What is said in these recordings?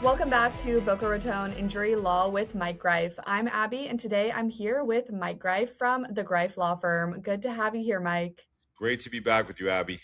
Welcome back to Boca Raton Injury Law with Mike Grife. I'm Abby, and today I'm here with Mike Grife from the Grife Law Firm. Good to have you here, Mike. Great to be back with you, Abby.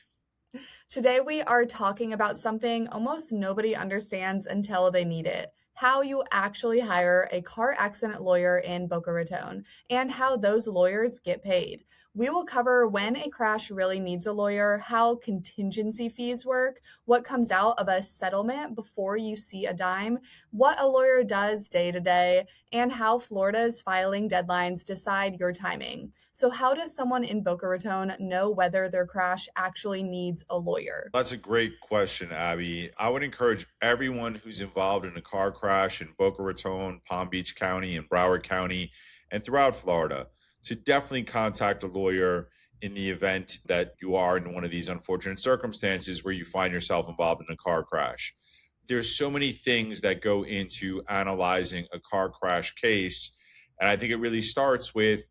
Today we are talking about something almost nobody understands until they need it. How you actually hire a car accident lawyer in Boca Raton and how those lawyers get paid. We will cover when a crash really needs a lawyer, how contingency fees work, what comes out of a settlement before you see a dime, what a lawyer does day to day, and how Florida's filing deadlines decide your timing. So how does someone in Boca Raton know whether their crash actually needs a lawyer? That's a great question, Abby. I would encourage everyone who's involved in a car crash in Boca Raton, Palm Beach County, and Broward County, and throughout Florida to definitely contact a lawyer in the event that you are in one of these unfortunate circumstances where you find yourself involved in a car crash. There's so many things that go into analyzing a car crash case, and I think it really starts with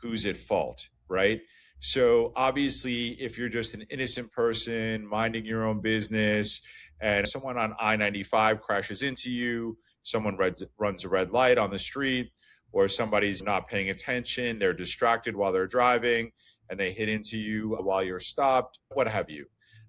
who's at fault, right? So obviously, if you're just an innocent person minding your own business and someone on I-95 crashes into you, someone runs a red light on the street, or somebody's not paying attention, they're distracted while they're driving, and they hit into you while you're stopped, what have you.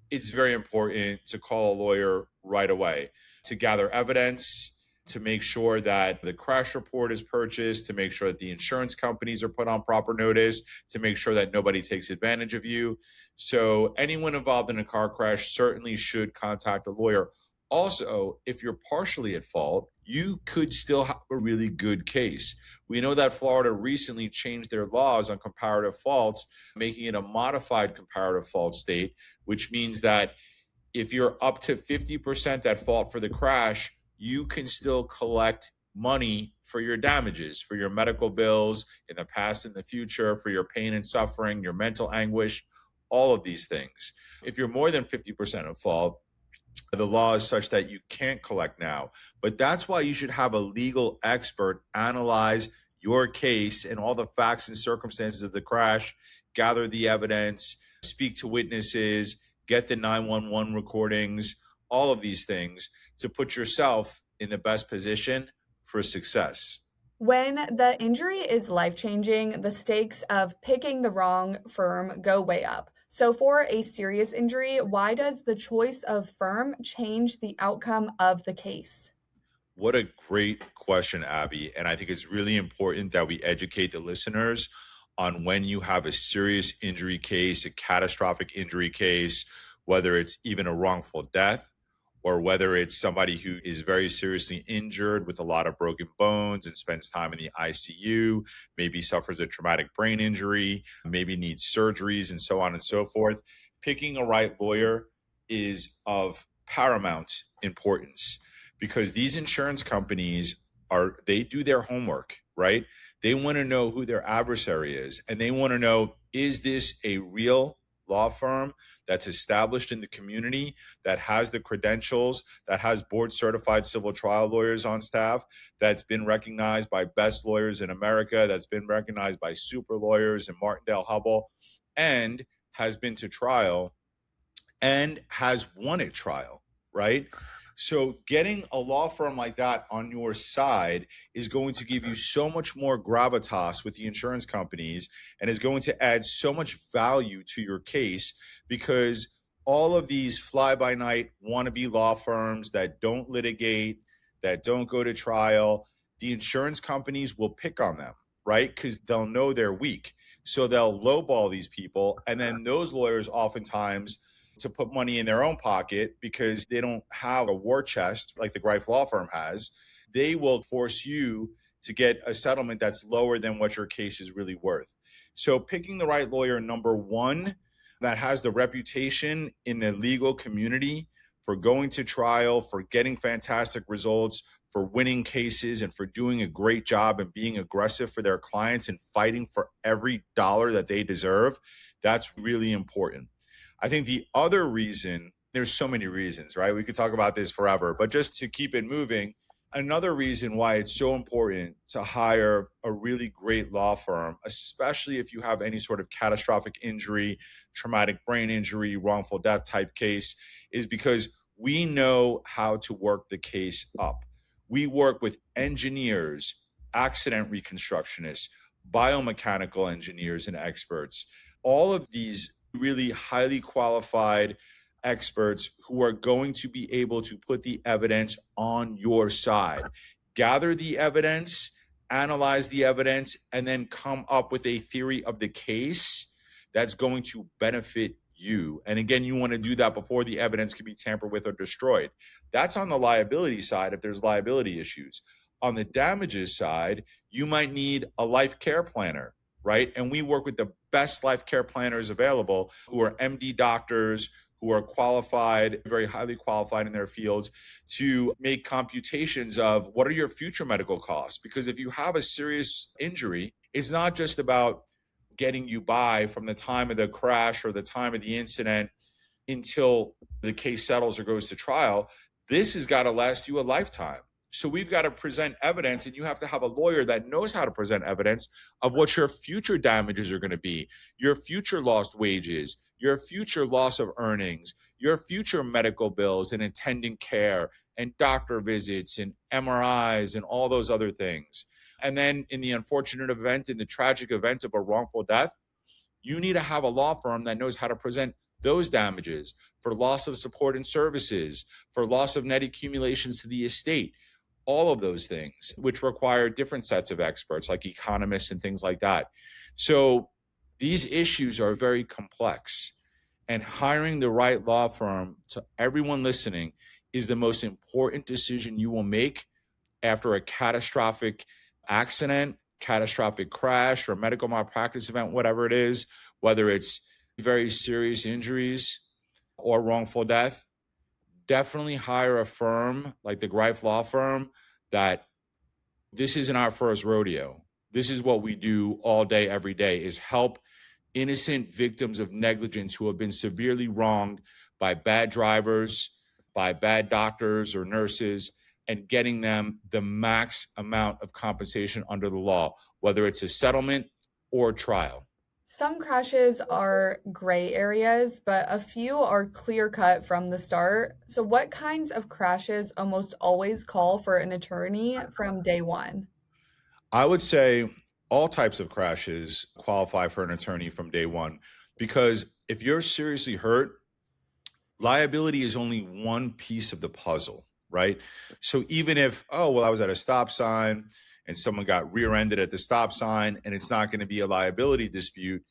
It's very important to call a lawyer right away to gather evidence, to make sure that the crash report is purchased, to make sure that the insurance companies are put on proper notice, to make sure that nobody takes advantage of you. So anyone involved in a car crash certainly should contact a lawyer. Also, if you're partially at fault, you could still have a really good case. We know that Florida recently changed their laws on comparative faults, making it a modified comparative fault state, which means that if you're up to 50% at fault for the crash, you can still collect money for your damages, for your medical bills in the past and the future, for your pain and suffering, your mental anguish, all of these things. If you're more than 50% at fault, the law is such that you can't collect now. But that's why you should have a legal expert analyze your case and all the facts and circumstances of the crash, gather the evidence, speak to witnesses, get the 911 recordings, all of these things to put yourself in the best position for success. When the injury is life-changing, the stakes of picking the wrong firm go way up. So for a serious injury, why does the choice of firm change the outcome of the case? What a great question, Abby. And I think it's really important that we educate the listeners on when you have a serious injury case, a catastrophic injury case, whether it's even a wrongful death, or whether it's somebody who is very seriously injured with a lot of broken bones and spends time in the ICU, maybe suffers a traumatic brain injury, maybe needs surgeries and so on and so forth. Picking a right lawyer is of paramount importance because these insurance companies they do their homework, right? They want to know who their adversary is, and they want to know, is this a real law firm that's established in the community, that has the credentials, that has board certified civil trial lawyers on staff, that's been recognized by best lawyers in America, that's been recognized by super lawyers and Martindale Hubbell, and has been to trial and has won at trial, right? So getting a law firm like that on your side is going to give you so much more gravitas with the insurance companies and is going to add so much value to your case because all of these fly-by-night wannabe law firms that don't litigate, that don't go to trial, the insurance companies will pick on them, right? Because they'll know they're weak. So they'll lowball these people. And then those lawyers oftentimes to put money in their own pocket because they don't have a war chest like the Grife Law Firm has, they will force you to get a settlement that's lower than what your case is really worth. So picking the right lawyer, number one, that has the reputation in the legal community for going to trial, for getting fantastic results, for winning cases, and for doing a great job and being aggressive for their clients and fighting for every dollar that they deserve, that's really important. I think the other reason, there's so many reasons, right? We could talk about this forever, but just to keep it moving, another reason why it's so important to hire a really great law firm, especially if you have any sort of catastrophic injury, traumatic brain injury, wrongful death type case, is because we know how to work the case up. We work with engineers, accident reconstructionists, biomechanical engineers and experts, all of these really highly qualified experts who are going to be able to put the evidence on your side, gather the evidence, analyze the evidence, and then come up with a theory of the case that's going to benefit you. And again, you want to do that before the evidence can be tampered with or destroyed. That's on the liability side if there's liability issues. On the damages side, you might need a life care planner, right? And we work with the best life care planners available who are MD doctors, who are qualified, very highly qualified in their fields, to make computations of what are your future medical costs. Because if you have a serious injury, it's not just about getting you by from the time of the crash or the time of the incident until the case settles or goes to trial. This has got to last you a lifetime. So we've got to present evidence, and you have to have a lawyer that knows how to present evidence of what your future damages are going to be, your future lost wages, your future loss of earnings, your future medical bills and attendant care and doctor visits and MRIs and all those other things. And then in the unfortunate event, in the tragic event of a wrongful death, you need to have a law firm that knows how to present those damages for loss of support and services, for loss of net accumulations to the estate, all of those things, which require different sets of experts like economists and things like that. So these issues are very complex, and hiring the right law firm, to everyone listening, is the most important decision you will make after a catastrophic accident, catastrophic crash, or medical malpractice event, whatever it is, whether it's very serious injuries or wrongful death. Definitely hire a firm like the Grife Law Firm that this isn't our first rodeo. This is what we do all day, every day, is help innocent victims of negligence who have been severely wronged by bad drivers, by bad doctors or nurses, and getting them the max amount of compensation under the law, whether it's a settlement or trial. Some crashes are gray areas, but a few are clear cut from the start. So, what kinds of crashes almost always call for an attorney from day one? I would say all types of crashes qualify for an attorney from day one, because if you're seriously hurt, liability is only one piece of the puzzle, right? So even if, oh, well, I was at a stop sign and someone got rear-ended at the stop sign and it's not going to be a liability dispute,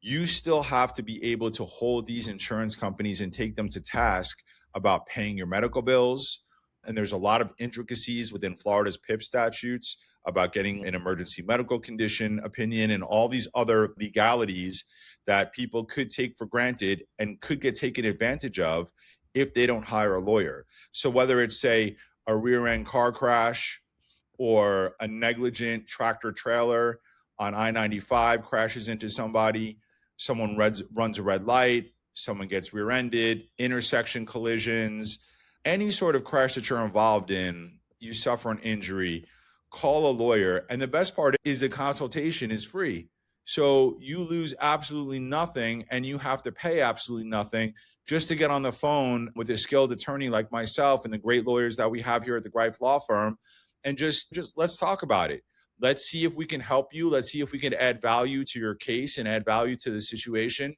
you still have to be able to hold these insurance companies and take them to task about paying your medical bills. And there's a lot of intricacies within Florida's PIP statutes about getting an emergency medical condition opinion and all these other legalities that people could take for granted and could get taken advantage of if they don't hire a lawyer. So whether it's, say, a rear-end car crash or a negligent tractor trailer on I-95 crashes into somebody, someone runs a red light, someone gets rear-ended, intersection collisions, any sort of crash that you're involved in, you suffer an injury, call a lawyer. And the best part is the consultation is free. So you lose absolutely nothing and you have to pay absolutely nothing just to get on the phone with a skilled attorney like myself and the great lawyers that we have here at the Grife Law Firm. And just let's talk about it. Let's see if we can help you. Let's see if we can add value to your case and add value to the situation.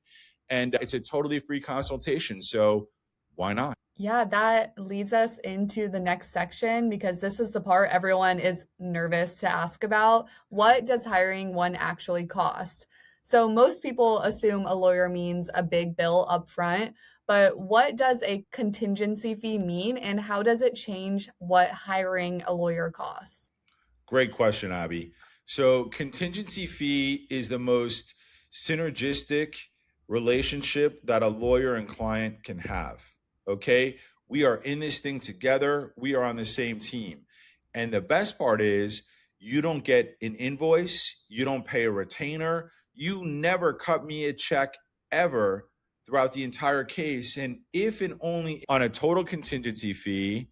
And it's a totally free consultation. So why not? Yeah, that leads us into the next section because this is the part everyone is nervous to ask about. What does hiring one actually cost? So most people assume a lawyer means a big bill up front, but what does a contingency fee mean and how does it change what hiring a lawyer costs? Great question, Abby. So contingency fee is the most synergistic relationship that a lawyer and client can have. Okay, we are in this thing together. We are on the same team. And the best part is you don't get an invoice. You don't pay a retainer. You never cut me a check ever throughout the entire case. And if and only on a total contingency fee,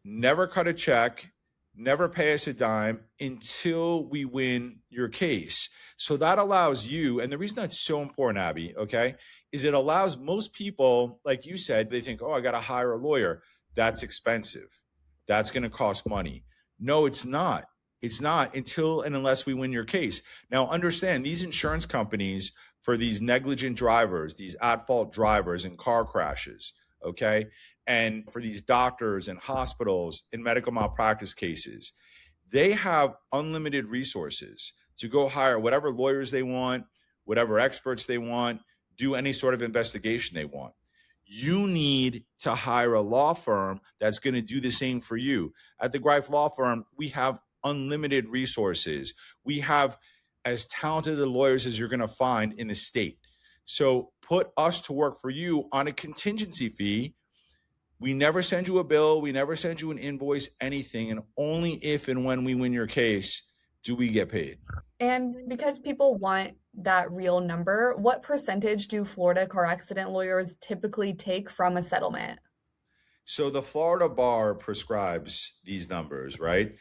never cut a check, never pay us a dime until we win your case. So that allows you, and the reason that's so important, Abby, okay, is it allows most people, like you said, they think, oh, I got to hire a lawyer. That's expensive. That's going to cost money. No, it's not. It's not until and unless we win your case. Now, understand these insurance companies for these negligent drivers, these at-fault drivers in car crashes, okay? And for these doctors and hospitals in medical malpractice cases, they have unlimited resources to go hire whatever lawyers they want, whatever experts they want, do any sort of investigation they want. You need to hire a law firm that's going to do the same for you. At the Grife Law Firm, we have unlimited resources. We have as talented a lawyers as you're going to find in the state. So put us to work for you on a contingency fee. We never send you a bill. We never send you an invoice, anything. And only if and when we win your case do we get paid. And because people want that real number, what percentage do Florida car accident lawyers typically take from a settlement? So the Florida bar prescribes these numbers, right?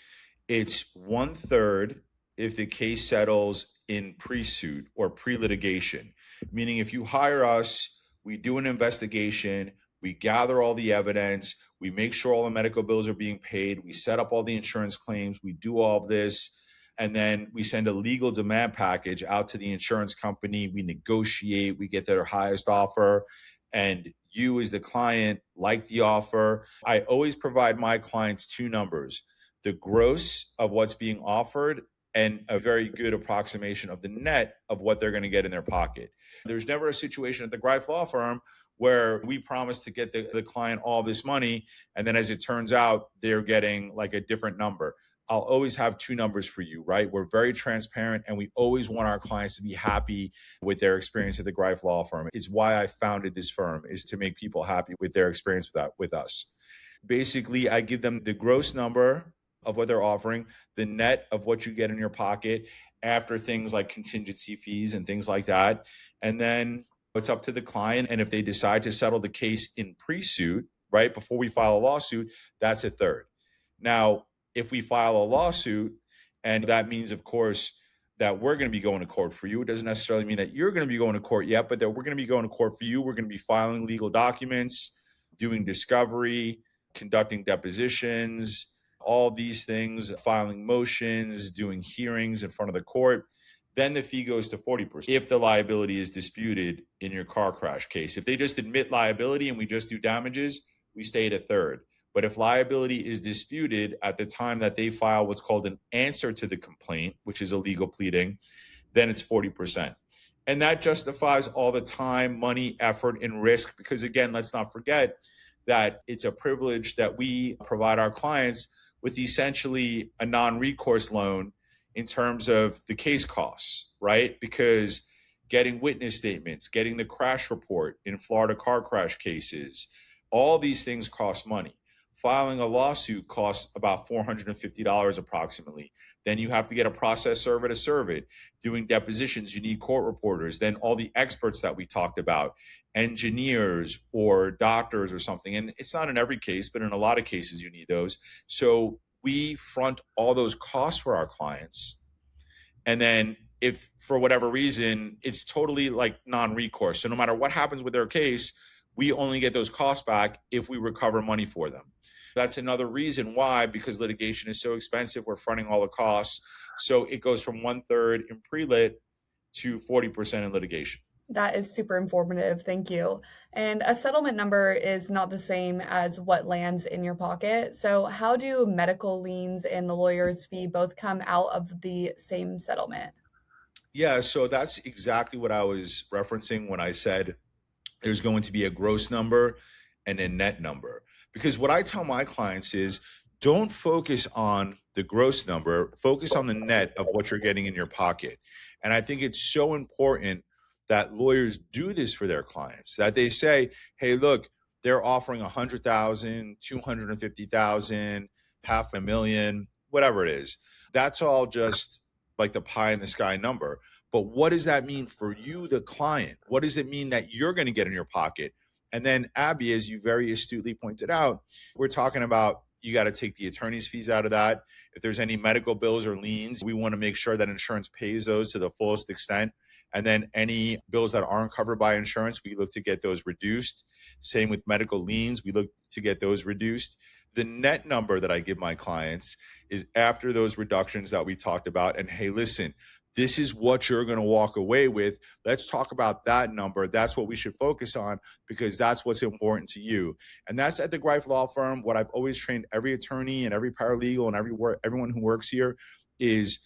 It's 1/3 if the case settles in pre-suit or pre-litigation, meaning if you hire us, we do an investigation, we gather all the evidence, we make sure all the medical bills are being paid, we set up all the insurance claims, we do all of this, and then we send a legal demand package out to the insurance company, we negotiate, we get their highest offer, and you as the client like the offer. I always provide my clients two numbers: the gross of what's being offered and a very good approximation of the net of what they're going to get in their pocket. There's never a situation at the Grife Law Firm where we promise to get the client all this money, and then as it turns out, they're getting like a different number. I'll always have two numbers for you, right? We're very transparent, and we always want our clients to be happy with their experience at the Grife Law Firm. It's why I founded this firm, is to make people happy with their experience with us. Basically, I give them the gross number of what they're offering, the net of what you get in your pocket after things like contingency fees and things like that. And then it's up to the client. And if they decide to settle the case in pre-suit, right, before we file a lawsuit, that's 1/3. Now, if we file a lawsuit, and that means, of course, that we're going to be going to court for you. It doesn't necessarily mean that you're going to be going to court yet, but that we're going to be going to court for you. We're going to be filing legal documents, doing discovery, conducting depositions, all these things, filing motions, doing hearings in front of the court. Then the fee goes to 40% if the liability is disputed in your car crash case. If they just admit liability and we just do damages, we stay at 1/3. But if liability is disputed at the time that they file what's called an answer to the complaint, which is a legal pleading, then it's 40%. And that justifies all the time, money, effort, and risk, because again, let's not forget that it's a privilege that we provide our clients with essentially a non-recourse loan in terms of the case costs, right? Because getting witness statements, getting the crash report in Florida car crash cases, all these things cost money. Filing a lawsuit costs about $450 approximately. Then you have to get a process server to serve it. Doing depositions, you need court reporters. Then all the experts that we talked about, engineers or doctors or something. And it's not in every case, but in a lot of cases you need those. So we front all those costs for our clients. And then if for whatever reason, it's totally like non-recourse. So no matter what happens with their case, we only get those costs back if we recover money for them. That's another reason why, because litigation is so expensive, we're fronting all the costs. So it goes from 1/3 in pre-lit to 40% in litigation. That is super informative. Thank you. And a settlement number is not the same as what lands in your pocket. So how do medical liens and the lawyer's fee both come out of the same settlement? Yeah, so that's exactly what I was referencing when I said there's going to be a gross number and a net number. Because what I tell my clients is don't focus on the gross number, focus on the net of what you're getting in your pocket. And I think it's so important that lawyers do this for their clients, that they say, hey, look, they're offering 100,000, 250,000, $500,000, whatever it is. That's all just like the pie in the sky number. But what does that mean for you, the client? What does it mean that you're going to get in your pocket? And then, Abby, as you very astutely pointed out, we're talking about you got to take the attorney's fees out of that. If there's any medical bills or liens, we want to make sure that insurance pays those to the fullest extent. And then any bills that aren't covered by insurance, we look to get those reduced. Same with medical liens, we look to get those reduced. The net number that I give my clients is after those reductions that we talked about. And hey, listen, this is what you're going to walk away with. Let's talk about that number. That's what we should focus on because that's what's important to you. And that's at the Grife Law Firm. What I've always trained every attorney and every paralegal and everyone who works here is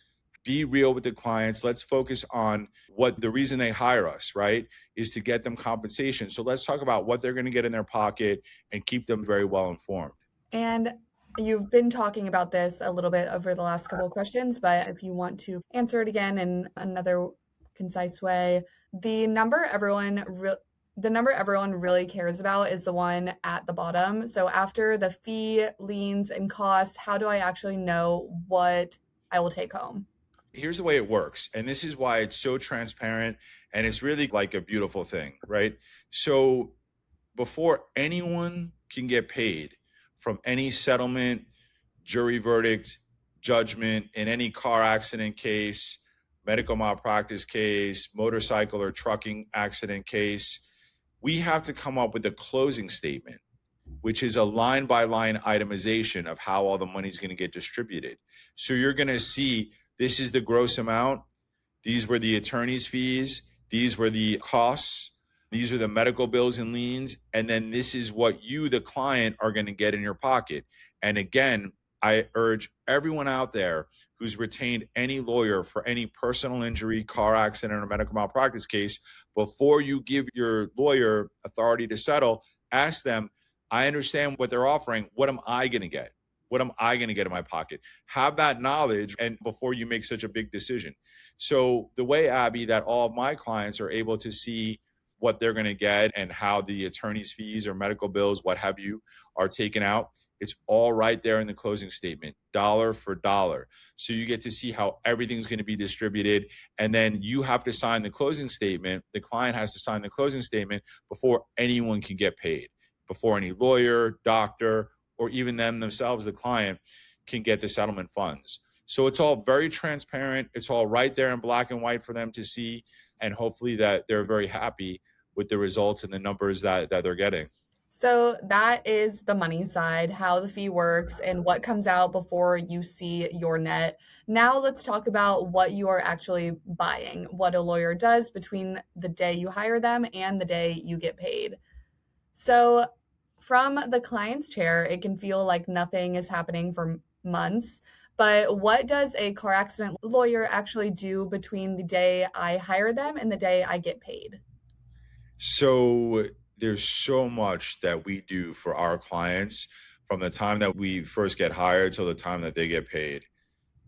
be real with the clients. Let's focus on what the reason they hire us, right, is to get them compensation. So let's talk about what they're going to get in their pocket and keep them very well informed. And you've been talking about this a little bit over the last couple of questions, but if you want to answer it again in another concise way, the number everyone really cares about is the one at the bottom. So after the fee, liens, and costs, how do I actually know what I will take home? Here's the way it works. And this is why it's so transparent and it's really like a beautiful thing, right? So before anyone can get paid from any settlement, jury verdict, judgment in any car accident case, medical malpractice case, motorcycle or trucking accident case, we have to come up with a closing statement, which is a line by line itemization of how all the money is going to get distributed. So you're going to see this is the gross amount. These were the attorney's fees. These were the costs. These are the medical bills and liens. And then this is what you, the client, are going to get in your pocket. And again, I urge everyone out there who's retained any lawyer for any personal injury, car accident, or medical malpractice case, before you give your lawyer authority to settle, ask them, I understand what they're offering. What am I going to get? What am I going to get in my pocket? Have that knowledge and before you make such a big decision. So the way, Abby, that all of my clients are able to see what they're going to get and how the attorney's fees or medical bills, what have you, are taken out, it's all right there in the closing statement, dollar for dollar. So you get to see how everything's going to be distributed. And then you have to sign the closing statement. The client has to sign the closing statement before anyone can get paid, before any lawyer, doctor, or even them themselves, the client, can get the settlement funds. So it's all very transparent. It's all right there in black and white for them to see. And hopefully that they're very happy with the results and the numbers that they're getting. So that is the money side, how the fee works and what comes out before you see your net. Now let's talk about what you are actually buying, what a lawyer does between the day you hire them and the day you get paid. So from the client's chair, it can feel like nothing is happening for months. But what does a car accident lawyer actually do between the day I hire them and the day I get paid? So there's so much that we do for our clients from the time that we first get hired till the time that they get paid.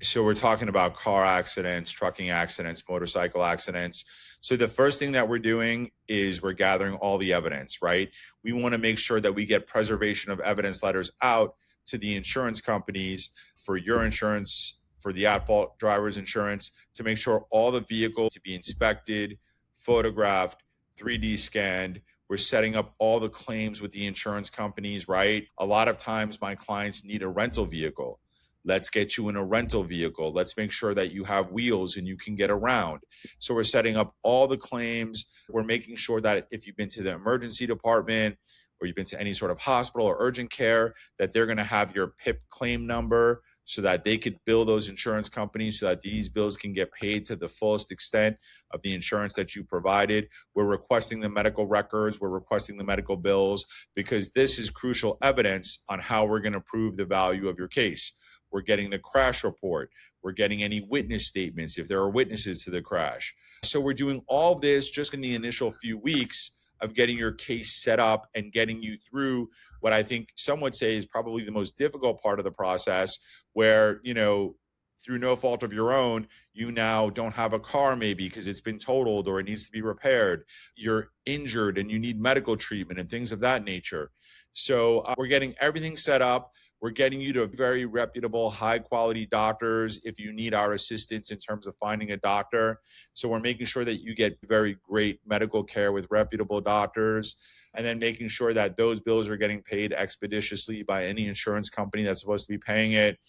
So we're talking about car accidents, trucking accidents, motorcycle accidents. So the first thing that we're doing is we're gathering all the evidence, right? We want to make sure that we get preservation of evidence letters out to the insurance companies for your insurance, for the at-fault driver's insurance, to make sure all the vehicles to be inspected, photographed, 3D scanned. We're setting up all the claims with the insurance companies, right? A lot of times my clients need a rental vehicle. Let's get you in a rental vehicle. Let's make sure that you have wheels and you can get around. So we're setting up all the claims. We're making sure that if you've been to the emergency department or you've been to any sort of hospital or urgent care, that they're going to have your PIP claim number so that they could bill those insurance companies so that these bills can get paid to the fullest extent of the insurance that you provided. We're requesting the medical records. We're requesting the medical bills because this is crucial evidence on how we're going to prove the value of your case. We're getting the crash report. We're getting any witness statements if there are witnesses to the crash. So we're doing all of this just in the initial few weeks of getting your case set up and getting you through what I think some would say is probably the most difficult part of the process where, you know, through no fault of your own, you now don't have a car maybe because it's been totaled or it needs to be repaired. You're injured and you need medical treatment and things of that nature. So we're getting everything set up. We're getting you to very reputable, high-quality doctors if you need our assistance in terms of finding a doctor. So we're making sure that you get very great medical care with reputable doctors, and then making sure that those bills are getting paid expeditiously by any insurance company that's supposed to be paying it.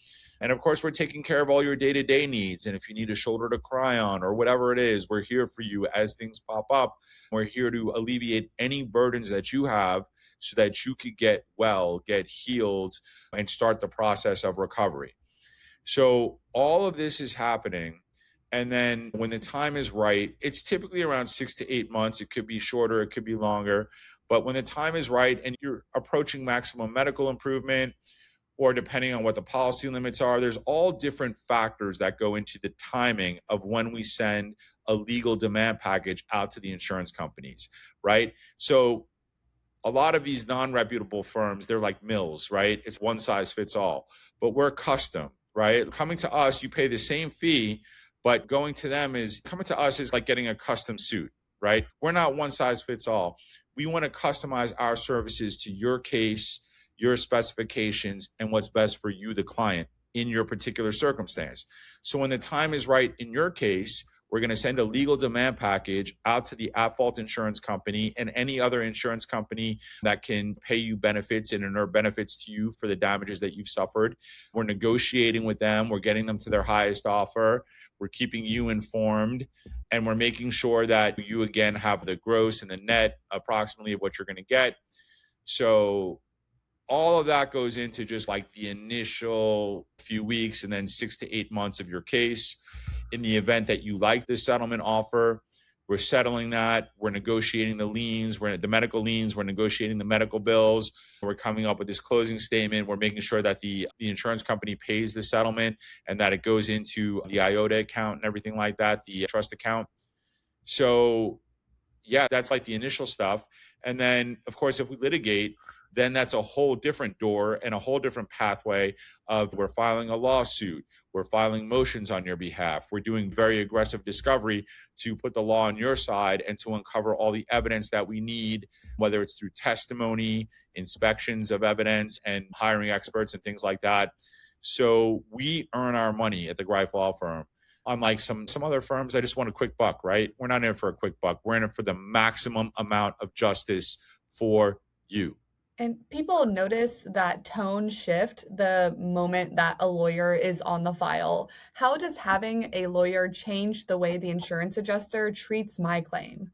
And of course, we're taking care of all your day-to-day needs. And if you need a shoulder to cry on or whatever it is, we're here for you as things pop up. We're here to alleviate any burdens that you have so that you could get well, get healed, and start the process of recovery. So all of this is happening. And then when the time is right, it's typically around 6 to 8 months. It could be shorter, it could be longer. But when the time is right and you're approaching maximum medical improvement, or depending on what the policy limits are, there's all different factors that go into the timing of when we send a legal demand package out to the insurance companies, right? So a lot of these non-reputable firms, they're like mills, right? It's one size fits all, but we're custom, right? Coming to us, you pay the same fee, but coming to us is like getting a custom suit, right? We're not one size fits all. We want to customize our services to your case, your specifications, and what's best for you, the client, in your particular circumstance. So when the time is right in your case, we're going to send a legal demand package out to the at-fault insurance company and any other insurance company that can pay you benefits and inure benefits to you for the damages that you've suffered. We're negotiating with them. We're getting them to their highest offer. We're keeping you informed. And we're making sure that you, again, have the gross and the net approximately of what you're going to get. So all of that goes into just like the initial few weeks and then 6 to 8 months of your case. In the event that you like the settlement offer, we're settling that. We're negotiating the liens, the medical liens, we're negotiating the medical bills. We're coming up with this closing statement. We're making sure that the insurance company pays the settlement and that it goes into the IOTA account and everything like that, the trust account. So yeah, that's like the initial stuff. And then, of course, if we litigate, then that's a whole different door and a whole different pathway of we're filing a lawsuit, we're filing motions on your behalf, we're doing very aggressive discovery to put the law on your side and to uncover all the evidence that we need, whether it's through testimony, inspections of evidence, and hiring experts and things like that. So we earn our money at the Grife Law Firm. Unlike some other firms, I just want a quick buck, right? We're not in it for a quick buck. We're in it for the maximum amount of justice for you. And people notice that tone shift the moment that a lawyer is on the file. How does having a lawyer change the way the insurance adjuster treats my claim?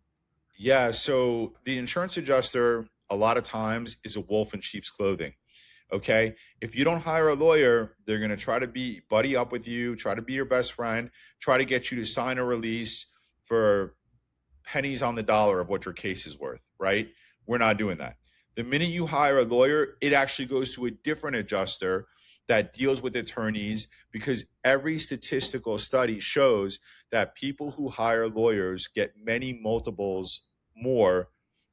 Yeah, so the insurance adjuster, a lot of times, is a wolf in sheep's clothing. Okay. If you don't hire a lawyer, they're going to try to be buddy up with you, try to be your best friend, try to get you to sign a release for pennies on the dollar of what your case is worth, right? We're not doing that. The minute you hire a lawyer, it actually goes to a different adjuster that deals with attorneys, because every statistical study shows that people who hire lawyers get many multiples more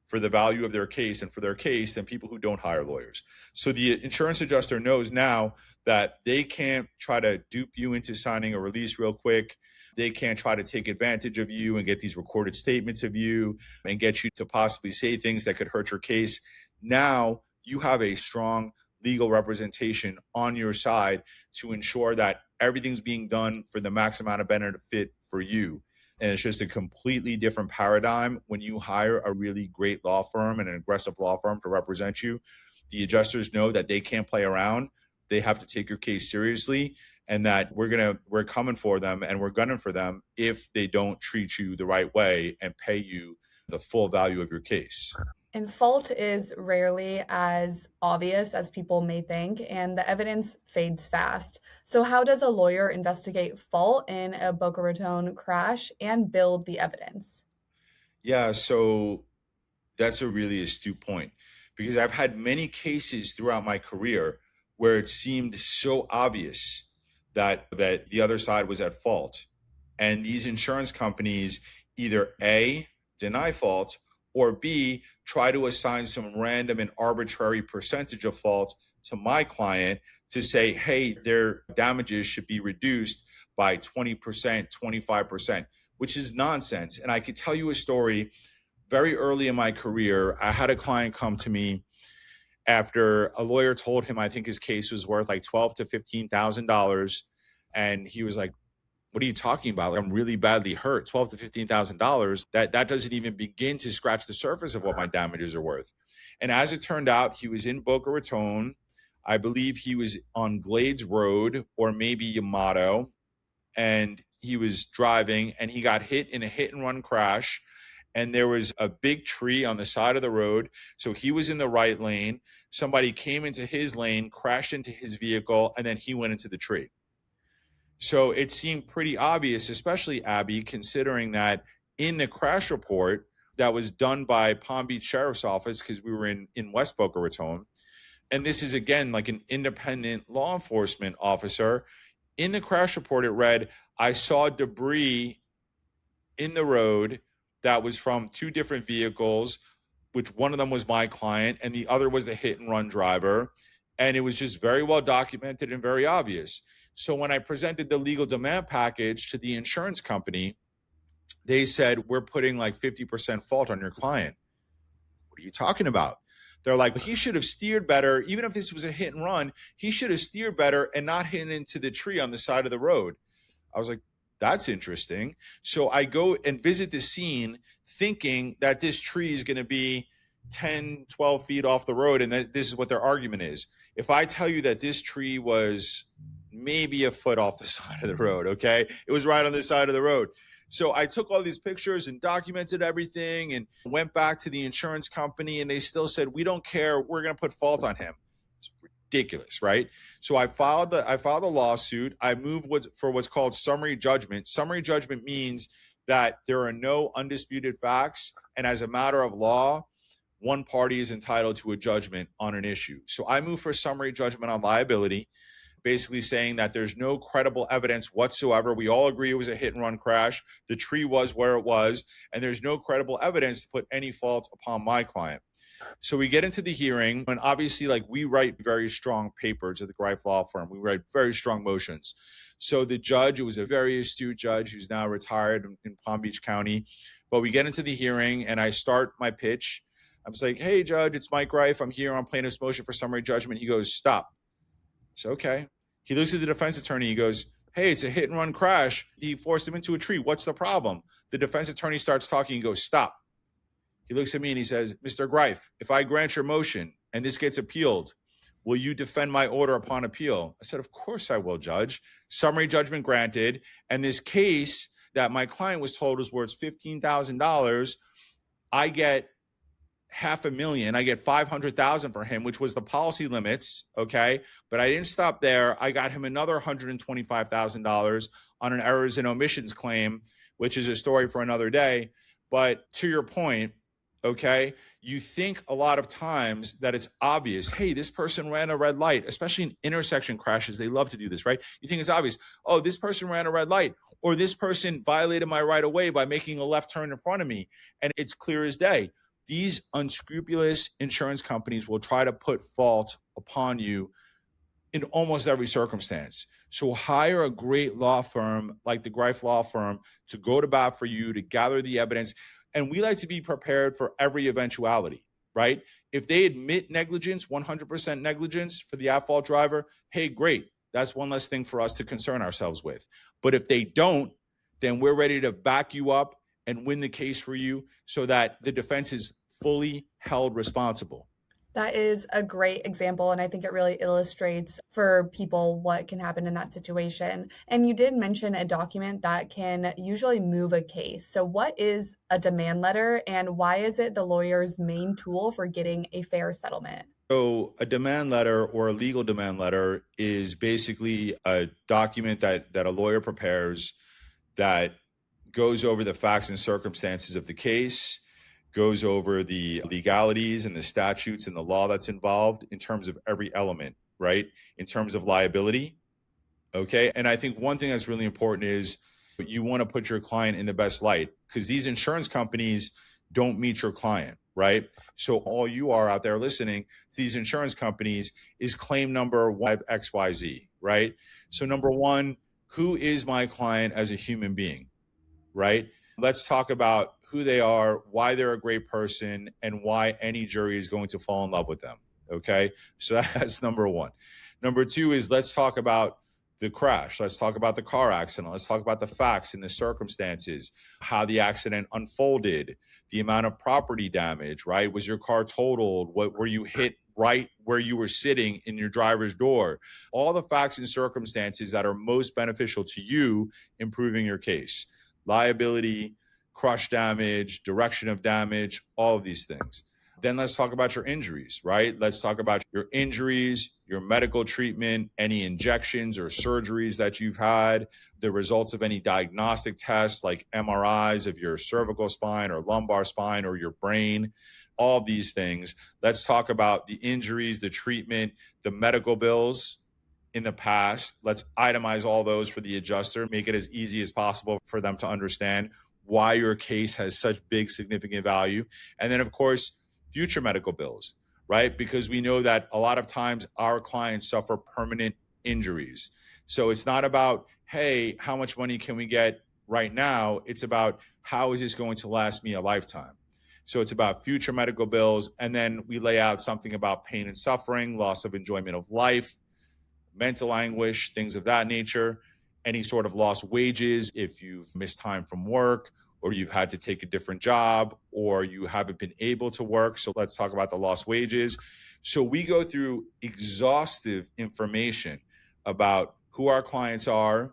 for the value of their case and for their case than people who don't hire lawyers. So the insurance adjuster knows now that they can't try to dupe you into signing a release real quick. They can't try to take advantage of you and get these recorded statements of you and get you to possibly say things that could hurt your case. Now you have a strong legal representation on your side to ensure that everything's being done for the max amount of benefit for you. And it's just a completely different paradigm when you hire a really great law firm and an aggressive law firm to represent you. The adjusters know that they can't play around. They have to take your case seriously, and that we're coming for them and we're gunning for them if they don't treat you the right way and pay you the full value of your case. And fault is rarely as obvious as people may think, and the evidence fades fast. So how does a lawyer investigate fault in a Boca Raton crash and build the evidence? Yeah, so that's a really astute point, because I've had many cases throughout my career where it seemed so obvious that the other side was at fault. And these insurance companies either A, deny fault, or B, try to assign some random and arbitrary percentage of fault to my client to say, hey, their damages should be reduced by 20%, 25%, which is nonsense. And I could tell you a story. Very early in my career, I had a client come to me after a lawyer told him I think his case was worth like $12,000 to $15,000. And he was like, what are you talking about? Like, I'm really badly hurt. $12,000 to $15,000. That doesn't even begin to scratch the surface of what my damages are worth. And as it turned out, he was in Boca Raton. I believe he was on Glades Road or maybe Yamato. And he was driving and he got hit in a hit and run crash. and there was a big tree on the side of the road. So he was in the right lane. Somebody came into his lane, crashed into his vehicle, and then he went into the tree. So it seemed pretty obvious, especially Abby, considering that in the crash report that was done by Palm Beach Sheriff's Office, because we were in West Boca Raton, and this is, again, like an independent law enforcement officer, in the crash report, it read, I saw debris in the road that was from two different vehicles, which one of them was my client and the other was the hit and run driver. And it was just very well documented and very obvious. So when I presented the legal demand package to the insurance company, they said, we're putting like 50% fault on your client. What are you talking about? They're like, he should have steered better. Even if this was a hit and run, he should have steered better and not hit into the tree on the side of the road. I was like, that's interesting. So I go and visit the scene thinking that this tree is going to be 10, 12 feet off the road. And that this is what their argument is. If I tell you that this tree was maybe a foot off the side of the road, okay? It was right on the side of the road. So I took all these pictures and documented everything and went back to the insurance company, and they still said, we don't care. We're going to put fault on him. It's ridiculous, right? So I filed a lawsuit. I moved for what's called summary judgment. Summary judgment means that there are no undisputed facts, and as a matter of law, one party is entitled to a judgment on an issue. So I moved for summary judgment on liability, basically saying that there's no credible evidence whatsoever. We all agree it was a hit and run crash. The tree was where it was, and there's no credible evidence to put any fault upon my client. So we get into the hearing, and obviously, like, we write very strong papers at the Grife Law Firm. We write very strong motions. So the judge, it was a very astute judge who's now retired in Palm Beach County. But we get into the hearing, and I start my pitch. I was like, hey, Judge, it's Mike Grife. I'm here on plaintiff's motion for summary judgment. He goes, stop. So, okay. He looks at the defense attorney. He goes, hey, it's a hit and run crash. He forced him into a tree. What's the problem? The defense attorney starts talking. He goes, stop. He looks at me and he says, Mr. Grife, if I grant your motion and this gets appealed, will you defend my order upon appeal? I said, of course I will, Judge. Summary judgment granted. And this case that my client was told was worth $15,000, I get $500,000. I get $500,000 for him, which was the policy limits. Okay. But I didn't stop there. I got him another $125,000 on an errors and omissions claim, which is a story for another day. But to your point, okay, you think a lot of times that it's obvious. Hey, this person ran a red light, especially in intersection crashes. They love to do this, right? You think it's obvious. Oh, this person ran a red light, or this person violated my right of way by making a left turn in front of me. And it's clear as day. These unscrupulous insurance companies will try to put fault upon you in almost every circumstance. So hire a great law firm like the Grife Law Firm to go to bat for you, to gather the evidence. And we like to be prepared for every eventuality, right? If they admit negligence, 100% negligence for the at-fault driver, hey, great. That's one less thing for us to concern ourselves with. But if they don't, then we're ready to back you up and win the case for you so that the defense is fully held responsible. That is a great example, and I think it really illustrates for people what can happen in that situation. And you did mention a document that can usually move a case. So what is a demand letter, and why is it the lawyer's main tool for getting a fair settlement? So a demand letter or a legal demand letter is basically a document that a lawyer prepares that goes over the facts and circumstances of the case, goes over the legalities and the statutes and the law that's involved in terms of every element, right? In terms of liability, okay? And I think one thing that's really important is you want to put your client in the best light, because these insurance companies don't meet your client, right? So all you are out there listening to these insurance companies is claim number XYZ, right? So number one, who is my client as a human being, right? Let's talk about who they are, why they're a great person, and why any jury is going to fall in love with them, okay? So that's number one. Number two is let's talk about the crash. Let's talk about the car accident. Let's talk about the facts and the circumstances, how the accident unfolded, the amount of property damage, right? Was your car totaled? What were you hit right where you were sitting in your driver's door? All the facts and circumstances that are most beneficial to you in proving your case. Liability, crush damage, direction of damage, all of these things. Then let's talk about your injuries, right? Let's talk about your injuries, your medical treatment, any injections or surgeries that you've had, the results of any diagnostic tests like MRIs of your cervical spine or lumbar spine or your brain, all these things. Let's talk about the injuries, the treatment, the medical bills in the past. Let's itemize all those for the adjuster, make it as easy as possible for them to understand why your case has such big, significant value. And then, of course, future medical bills, right? Because we know that a lot of times our clients suffer permanent injuries. So it's not about, hey, how much money can we get right now? It's about, how is this going to last me a lifetime? So it's about future medical bills. And then we lay out something about pain and suffering, loss of enjoyment of life, mental anguish, things of that nature, any sort of lost wages if you've missed time from work, or you've had to take a different job, or you haven't been able to work. So let's talk about the lost wages. So we go through exhaustive information about who our clients are,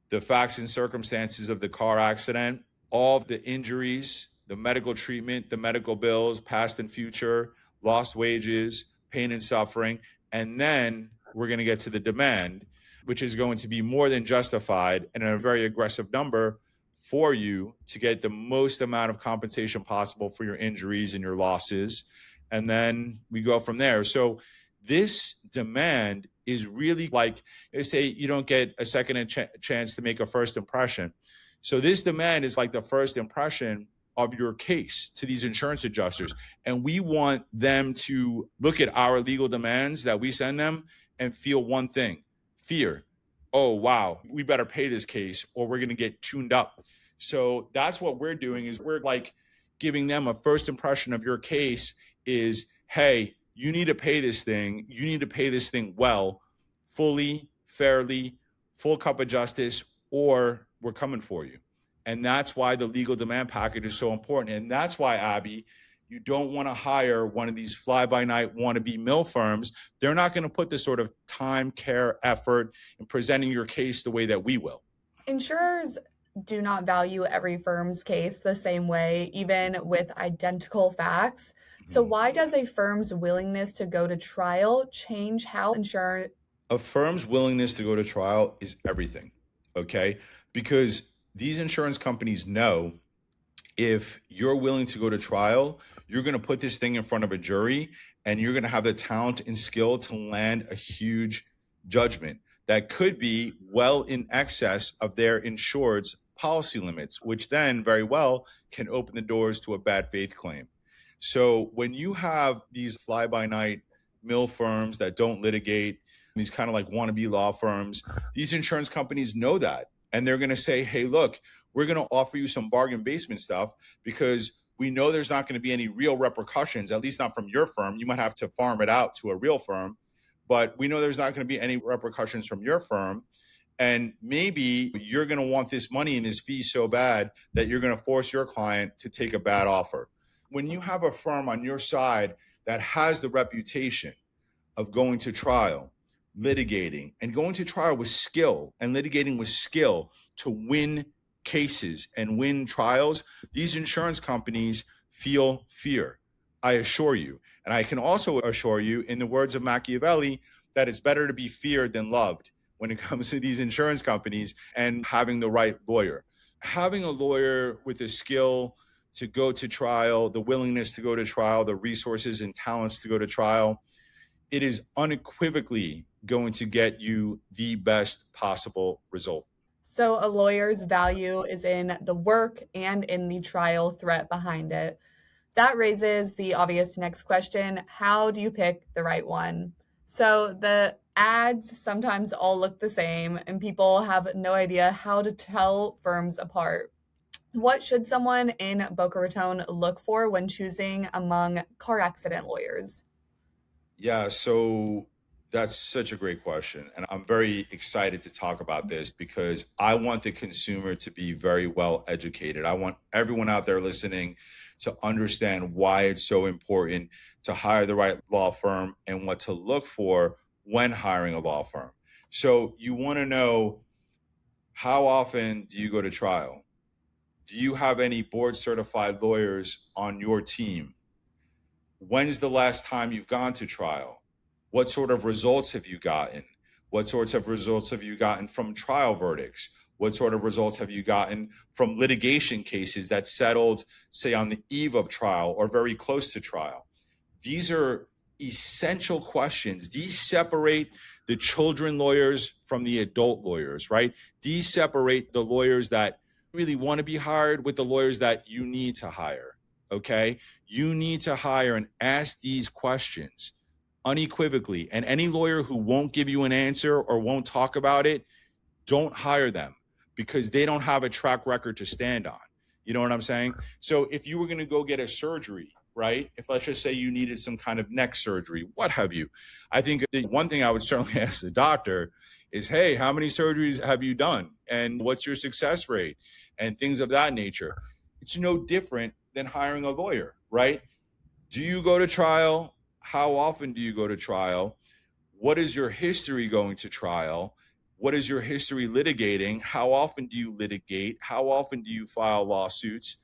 the facts and circumstances of the car accident, all of the injuries, the medical treatment, the medical bills, past and future, lost wages, pain and suffering. And then we're going to get to the demand, which is going to be more than justified and a very aggressive number for you to get the most amount of compensation possible for your injuries and your losses. And then we go from there. So this demand is really like, say you don't get a second chance to make a first impression. So this demand is like the first impression of your case to these insurance adjusters. And we want them to look at our legal demands that we send them and feel one thing: fear. Oh, wow, we better pay this case or we're going to get tuned up. So that's what we're doing, is we're like giving them a first impression of your case is, hey, you need to pay this thing. You need to pay this thing well, fully, fairly, full cup of justice, or we're coming for you. And that's why the legal demand package is so important. And that's why, Abby, you don't want to hire one of these fly-by-night wannabe mill firms. They're not going to put the sort of time, care, effort in presenting your case the way that we will. Insurers do not value every firm's case the same way, even with identical facts. So why does a firm's willingness to go to trial change how insurance? A firm's willingness to go to trial is everything, okay? Because these insurance companies know if you're willing to go to trial, you're going to put this thing in front of a jury and you're going to have the talent and skill to land a huge judgment that could be well in excess of their insured's policy limits, which then very well can open the doors to a bad faith claim. So when you have these fly-by-night mill firms that don't litigate, these kind of like wannabe law firms, these insurance companies know that. And they're going to say, hey, look, we're going to offer you some bargain basement stuff because we know there's not going to be any real repercussions, at least not from your firm. You might have to farm it out to a real firm, but we know there's not going to be any repercussions from your firm. And maybe you're going to want this money and this fee so bad that you're going to force your client to take a bad offer. When you have a firm on your side that has the reputation of going to trial, litigating, and going to trial with skill and litigating with skill to win cases and win trials, these insurance companies feel fear, I assure you. And I can also assure you, in the words of Machiavelli, that it's better to be feared than loved when it comes to these insurance companies and having the right lawyer. Having a lawyer with the skill to go to trial, the willingness to go to trial, the resources and talents to go to trial, it is unequivocally going to get you the best possible result. So a lawyer's value is in the work and in the trial threat behind it. That raises the obvious next question: how do you pick the right one? So the ads sometimes all look the same and people have no idea how to tell firms apart. What should someone in Boca Raton look for when choosing among car accident lawyers? Yeah, so that's such a great question. And I'm very excited to talk about this because I want the consumer to be very well educated. I want everyone out there listening to understand why it's so important to hire the right law firm and what to look for when hiring a law firm. So you want to know, how often do you go to trial? Do you have any board certified lawyers on your team? When's the last time you've gone to trial? What sort of results have you gotten? What sorts of results have you gotten from trial verdicts? What sort of results have you gotten from litigation cases that settled, say, on the eve of trial or very close to trial? These are essential questions. These separate the children lawyers from the adult lawyers, right? These separate the lawyers that really want to be hired with the lawyers that you need to hire, okay? You need to hire and ask these questions unequivocally. And any lawyer who won't give you an answer or won't talk about it, don't hire them because they don't have a track record to stand on. You know what I'm saying? So if you were going to go get a surgery, right? If let's just say you needed some kind of neck surgery, what have you? I think the one thing I would certainly ask the doctor is, hey, how many surgeries have you done? And what's your success rate? And things of that nature. It's no different than hiring a lawyer, right? Do you go to trial? How often do you go to trial? What is your history going to trial? What is your history litigating? How often do you litigate? How often do you file lawsuits?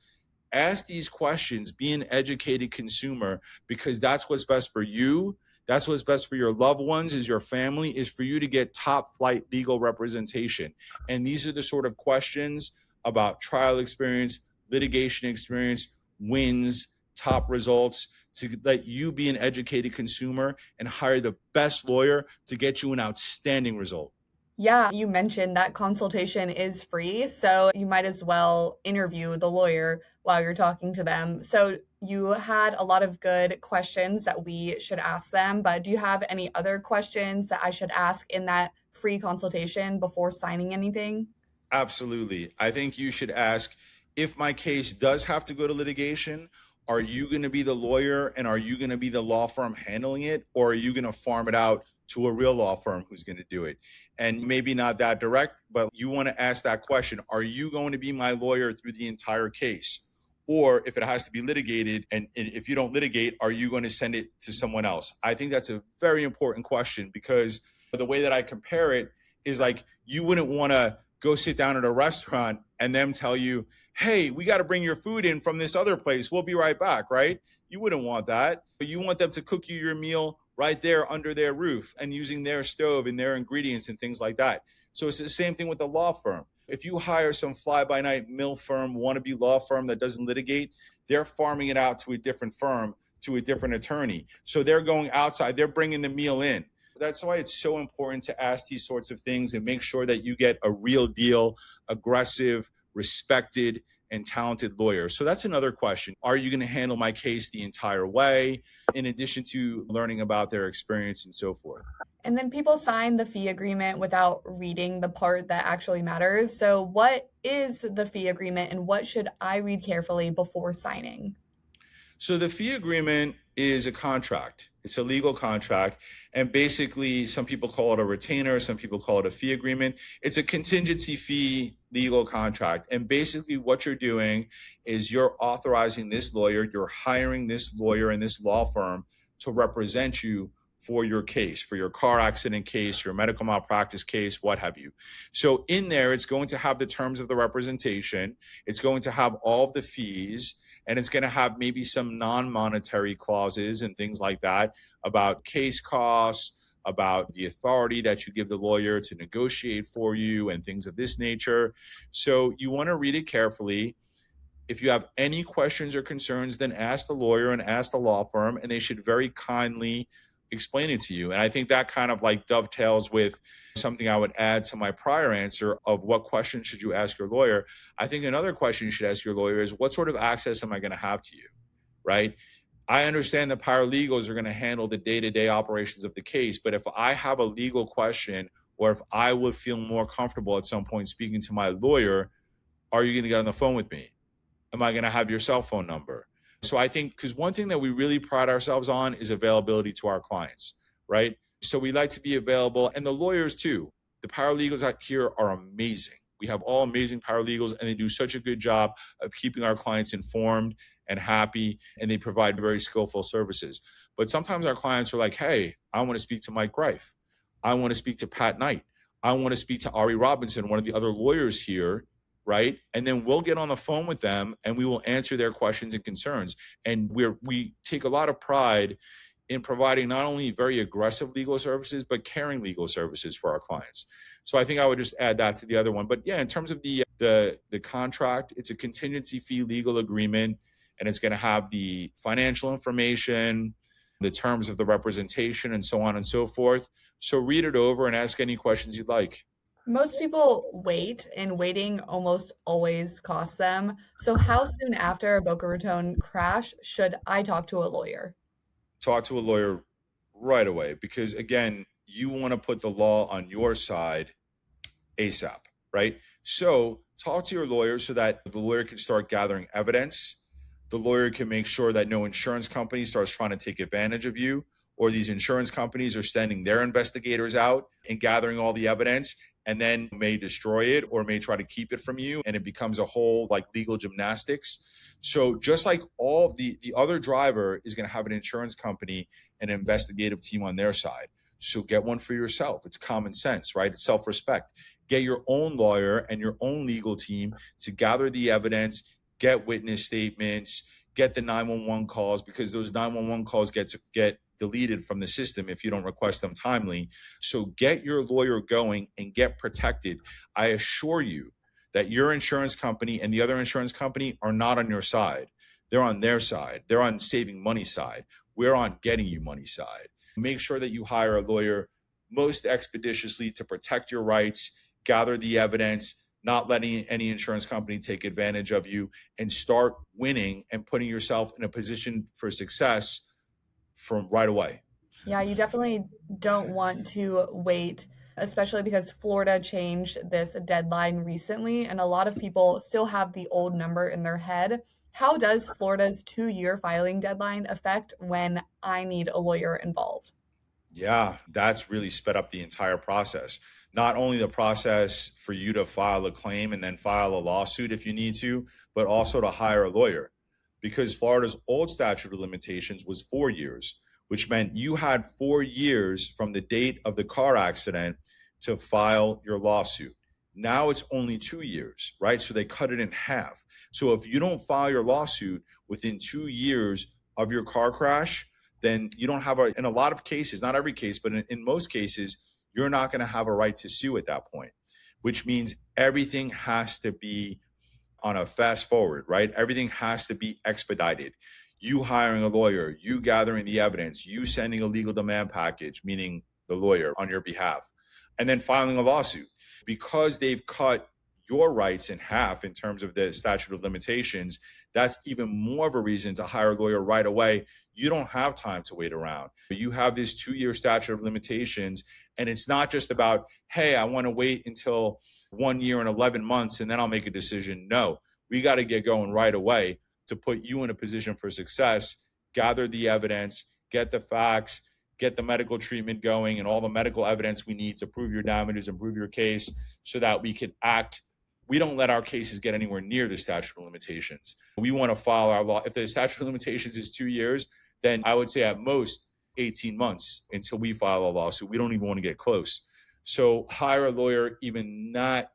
Ask these questions, be an educated consumer, because that's what's best for you. That's what's best for your loved ones, is your family, is for you to get top flight legal representation. And these are the sort of questions about trial experience, litigation experience, wins, top results, to let you be an educated consumer and hire the best lawyer to get you an outstanding result. Yeah, you mentioned that consultation is free, so you might as well interview the lawyer while you're talking to them. So you had a lot of good questions that we should ask them, but do you have any other questions that I should ask in that free consultation before signing anything? Absolutely. I think you should ask, if my case does have to go to litigation, are you going to be the lawyer and are you going to be the law firm handling it? Or are you going to farm it out to a real law firm who's going to do it? And maybe not that direct, but you want to ask that question. Are you going to be my lawyer through the entire case? Or if it has to be litigated, and if you don't litigate, are you going to send it to someone else? I think that's a very important question, because the way that I compare it is like, you wouldn't want to go sit down at a restaurant and them tell you, hey, we got to bring your food in from this other place. We'll be right back, right? You wouldn't want that. But you want them to cook you your meal right there under their roof and using their stove and their ingredients and things like that. So it's the same thing with the law firm. If you hire some fly-by-night mill firm, wannabe law firm that doesn't litigate, they're farming it out to a different firm, to a different attorney. So they're going outside, they're bringing the meal in. That's why it's so important to ask these sorts of things and make sure that you get a real deal, aggressive, respected, and talented lawyer. So that's another question. Are you going to handle my case the entire way, in addition to learning about their experience and so forth? And then people sign the fee agreement without reading the part that actually matters. So what is the fee agreement and what should I read carefully before signing? So the fee agreement is a contract. It's a legal contract. And basically, some people call it a retainer, some people call it a fee agreement. It's a contingency fee legal contract. And basically what you're doing is you're authorizing this lawyer, you're hiring this lawyer and this law firm to represent you for your case, for your car accident case, your medical malpractice case, what have you. So in there, it's going to have the terms of the representation. It's going to have all of the fees, and it's going to have maybe some non-monetary clauses and things like that about case costs, about the authority that you give the lawyer to negotiate for you and things of this nature. So you want to read it carefully. If you have any questions or concerns, then ask the lawyer and ask the law firm, and they should very kindly explain it to you. And I think that kind of like dovetails with something I would add to my prior answer of what questions should you ask your lawyer. I think another question you should ask your lawyer is, what sort of access am I going to have to you, right? I understand that paralegals are going to handle the day-to-day operations of the case, but if I have a legal question, or if I would feel more comfortable at some point speaking to my lawyer, are you going to get on the phone with me? Am I going to have your cell phone number? So I think, because one thing that we really pride ourselves on is availability to our clients, right? So we like to be available, and the lawyers too. The paralegals out here are amazing. We have all amazing paralegals, and they do such a good job of keeping our clients informed and happy, and they provide very skillful services. But sometimes our clients are like, hey, I want to speak to Mike Grife. I want to speak to Pat Knight. I want to speak to Ari Robinson, one of the other lawyers here. right? And then we'll get on the phone with them and we will answer their questions and concerns. And we take a lot of pride in providing not only very aggressive legal services, but caring legal services for our clients. So I think I would just add that to the other one. But yeah, in terms of the contract, it's a contingency fee legal agreement, and it's going to have the financial information, the terms of the representation, and so on and so forth. So read it over and ask any questions you'd like. Most people wait, and waiting almost always costs them. So, how soon after a Boca Raton crash should I talk to a lawyer? Talk to a lawyer right away, because again, you want to put the law on your side ASAP, right? So talk to your lawyer so that the lawyer can start gathering evidence. The lawyer can make sure that no insurance company starts trying to take advantage of you, or these insurance companies are sending their investigators out and gathering all the evidence and then may destroy it or may try to keep it from you, and it becomes a whole like legal gymnastics. So just like all the other driver is going to have an insurance company and an investigative team on their side. So get one for yourself. It's common sense, right? It's self-respect. Get your own lawyer and your own legal team to gather the evidence, get witness statements, get the 911 calls, because those 911 calls get deleted from the system if you don't request them timely. So get your lawyer going and get protected. I assure you that your insurance company and the other insurance company are not on your side. They're on their side. They're on saving money side. We're on getting you money side. Make sure that you hire a lawyer most expeditiously to protect your rights, gather the evidence, not letting any insurance company take advantage of you, and start winning and putting yourself in a position for success from right away. Yeah, you definitely don't want to wait, especially because Florida changed this deadline recently, and a lot of people still have the old number in their head. How does Florida's 2-year filing deadline affect when I need a lawyer involved? Yeah, that's really sped up the entire process. Not only the process for you to file a claim and then file a lawsuit if you need to, but also to hire a lawyer. Because Florida's old statute of limitations was 4 years, which meant you had 4 years from the date of the car accident to file your lawsuit. Now it's only 2 years, right? So they cut it in half. So if you don't file your lawsuit within 2 years of your car crash, then you don't have in a lot of cases, not every case, but in most cases, you're not going to have a right to sue at that point, which means everything has to be on a fast forward, right? Everything has to be expedited. You hiring a lawyer, you gathering the evidence, you sending a legal demand package, meaning the lawyer on your behalf, and then filing a lawsuit. Because they've cut your rights in half in terms of the statute of limitations, that's even more of a reason to hire a lawyer right away. You don't have time to wait around. You have this 2-year statute of limitations, and it's not just about, hey, I want to wait until 1 year and 11 months and then I'll make a decision. No, we got to get going right away to put you in a position for success, gather the evidence, get the facts, get the medical treatment going and all the medical evidence we need to prove your damages and prove your case so that we can act. We don't let our cases get anywhere near the statute of limitations. We want to file our law. If the statute of limitations is 2 years, then I would say at most 18 months until we file a lawsuit. We don't even want to get close. So hire a lawyer even not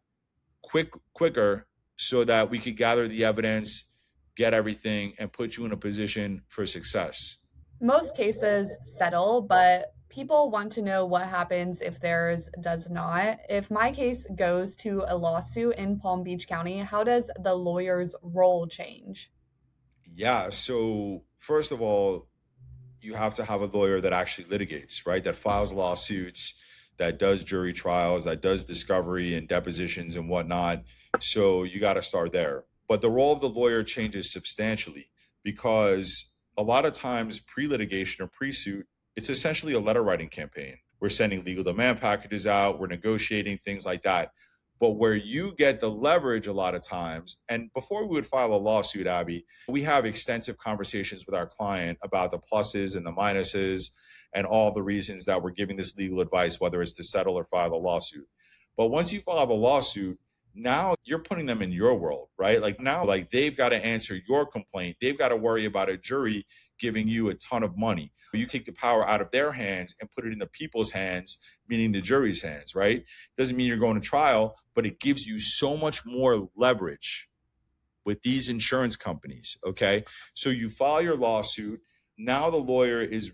quicker so that we could gather the evidence, get everything, and put you in a position for success. Most cases settle, but people want to know what happens if theirs does not. If my case goes to a lawsuit in Palm Beach County, how does the lawyer's role change? Yeah, so first of all, you have to have a lawyer that actually litigates, right? That files lawsuits, that does jury trials, that does discovery and depositions and whatnot. So you got to start there. But the role of the lawyer changes substantially because a lot of times pre-litigation or pre-suit, it's essentially a letter writing campaign. We're sending legal demand packages out, we're negotiating, things like that. But where you get the leverage a lot of times, and before we would file a lawsuit, Abby, we have extensive conversations with our client about the pluses and the minuses and all the reasons that we're giving this legal advice, whether it's to settle or file a lawsuit. But once you file the lawsuit, Now you're putting them in your world, right? Like now, like they've got to answer your complaint. They've got to worry about a jury giving you a ton of money. You take the power out of their hands and put it in the people's hands, meaning the jury's hands, right? Doesn't mean you're going to trial, but it gives you so much more leverage with these insurance companies. Okay. So you file your lawsuit. Now the lawyer is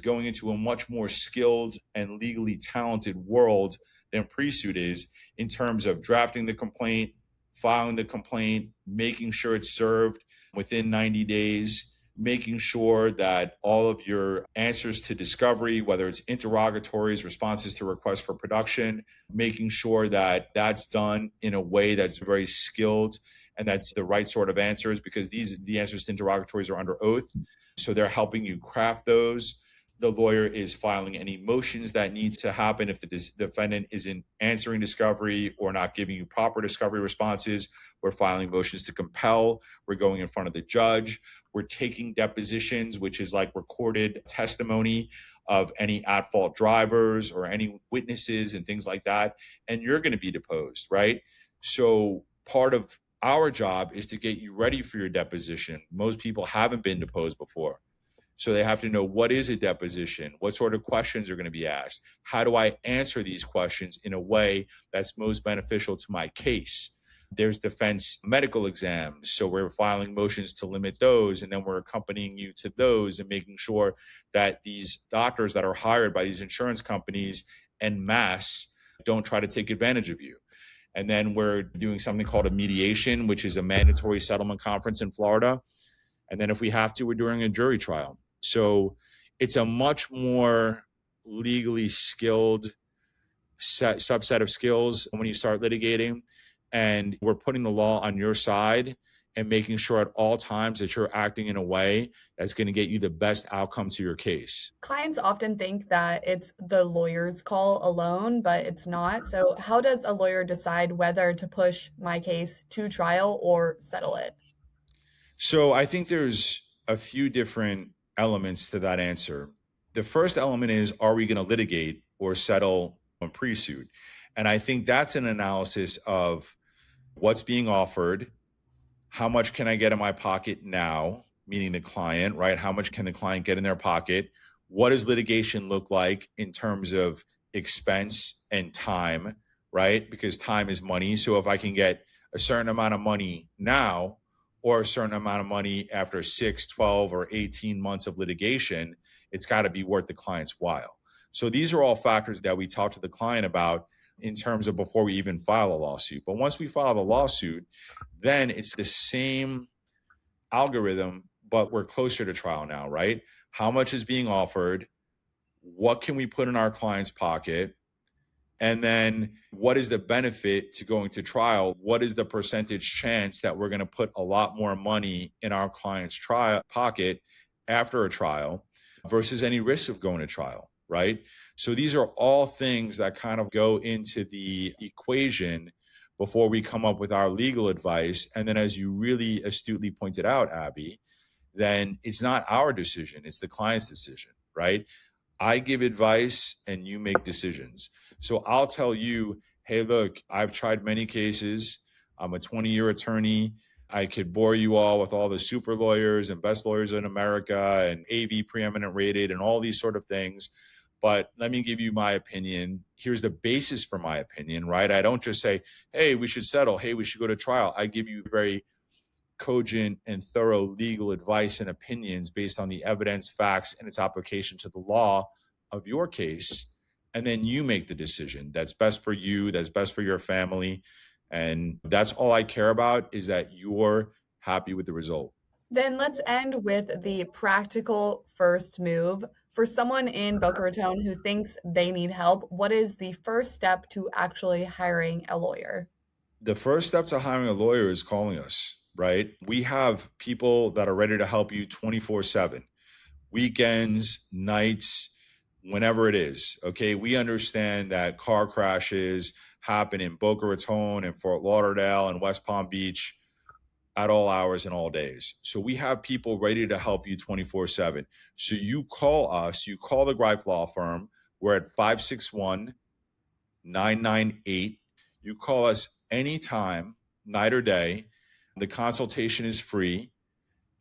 going into a much more skilled and legally talented world than pre-suit is, in terms of drafting the complaint, filing the complaint, making sure it's served within 90 days, making sure that all of your answers to discovery, whether it's interrogatories, responses to requests for production, making sure that that's done in a way that's very skilled and that's the right sort of answers, because the answers to interrogatories are under oath. So they're helping you craft those. The lawyer is filing any motions that need to happen if the defendant isn't answering discovery or not giving you proper discovery responses. We're filing motions to compel. We're going in front of the judge. We're taking depositions, which is like recorded testimony of any at-fault drivers or any witnesses and things like that. And you're going to be deposed, right? So part of our job is to get you ready for your deposition. Most people haven't been deposed before. So they have to know, what is a deposition? What sort of questions are going to be asked? How do I answer these questions in a way that's most beneficial to my case? There's defense medical exams. So we're filing motions to limit those, and then we're accompanying you to those and making sure that these doctors that are hired by these insurance companies en masse don't try to take advantage of you. And then we're doing something called a mediation, which is a mandatory settlement conference in Florida. And then if we have to, we're doing a jury trial. So it's a much more legally skilled subset of skills when you start litigating. And we're putting the law on your side and making sure at all times that you're acting in a way that's going to get you the best outcome to your case. Clients often think that it's the lawyer's call alone, but it's not. So, how does a lawyer decide whether to push my case to trial or settle it? So, I think there's a few different elements to that answer. The first element is, are we going to litigate or settle on pre-suit? And I think that's an analysis of what's being offered, how much can I get in my pocket now, meaning the client, right? How much can the client get in their pocket? What does litigation look like in terms of expense and time, right? Because time is money. So if I can get a certain amount of money now or a certain amount of money after 6, 12, or 18 months of litigation, it's got to be worth the client's while. So these are all factors that we talk to the client about in terms of before we even file a lawsuit. But once we file the lawsuit, then it's the same algorithm, but we're closer to trial now, right? How much is being offered? What can we put in our client's pocket? And then what is the benefit to going to trial? What is the percentage chance that we're going to put a lot more money in our client's pocket after a trial versus any risks of going to trial, right? So these are all things that kind of go into the equation before we come up with our legal advice. And then, as you really astutely pointed out, Abby, then it's not our decision, it's the client's decision, right? I give advice and you make decisions. So I'll tell you, hey, look, I've tried many cases. I'm a 20-year attorney. I could bore you all with all the super lawyers and best lawyers in America and AV preeminent rated and all these sort of things. But let me give you my opinion. Here's the basis for my opinion, right? I don't just say, hey, we should settle. Hey, we should go to trial. I give you very cogent and thorough legal advice and opinions based on the evidence, facts, and its application to the law of your case. And then you make the decision that's best for you, that's best for your family. And that's all I care about, is that you're happy with the result. Then let's end with the practical first move. For someone in Boca Raton who thinks they need help, what is the first step to actually hiring a lawyer? The first step to hiring a lawyer is calling us, right? We have people that are ready to help you 24/7, weekends, nights, whenever it is. Okay. We understand that car crashes happen in Boca Raton and Fort Lauderdale and West Palm Beach at all hours and all days. So we have people ready to help you 24/7. So you call us, you call the Grife Law Firm. We're at 561-998 You call us anytime, night or day. The consultation is free.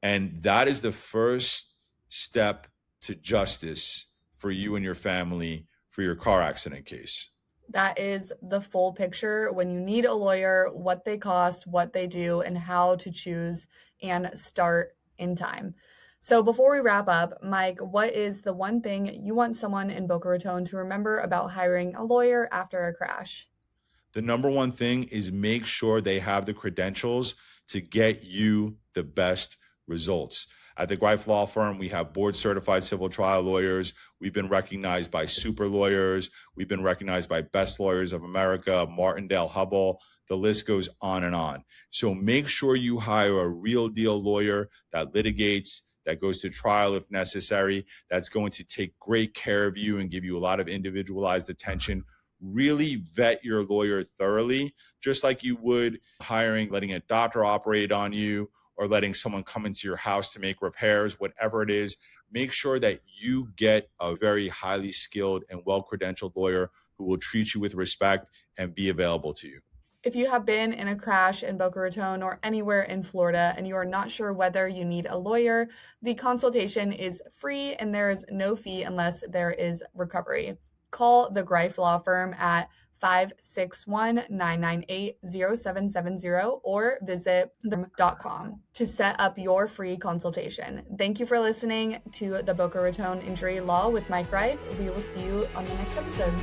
And that is the first step to justice for you and your family for your car accident case. That is the full picture when you need a lawyer, what they cost, what they do, and how to choose and start in time. So before we wrap up, Mike, what is the one thing you want someone in Boca Raton to remember about hiring a lawyer after a crash? The number one thing is make sure they have the credentials to get you the best results. At the Grife Law Firm, we have board certified civil trial lawyers. We've been recognized by super lawyers. We've been recognized by Best Lawyers of America, Martindale Hubbell. The list goes on and on. So make sure you hire a real deal lawyer that litigates, that goes to trial if necessary, that's going to take great care of you and give you a lot of individualized attention. Really vet your lawyer thoroughly, just like you would letting a doctor operate on you or letting someone come into your house to make repairs, whatever it is. Make sure that you get a very highly skilled and well-credentialed lawyer who will treat you with respect and be available to you. If you have been in a crash in Boca Raton or anywhere in Florida and you are not sure whether you need a lawyer, the consultation is free and there is no fee unless there is recovery. Call the Grife Law Firm at 561-998-0770 or visit them.com to set up your free consultation. Thank you for listening to the Boca Raton Injury Law with Mike Grife. We will see you on the next episode.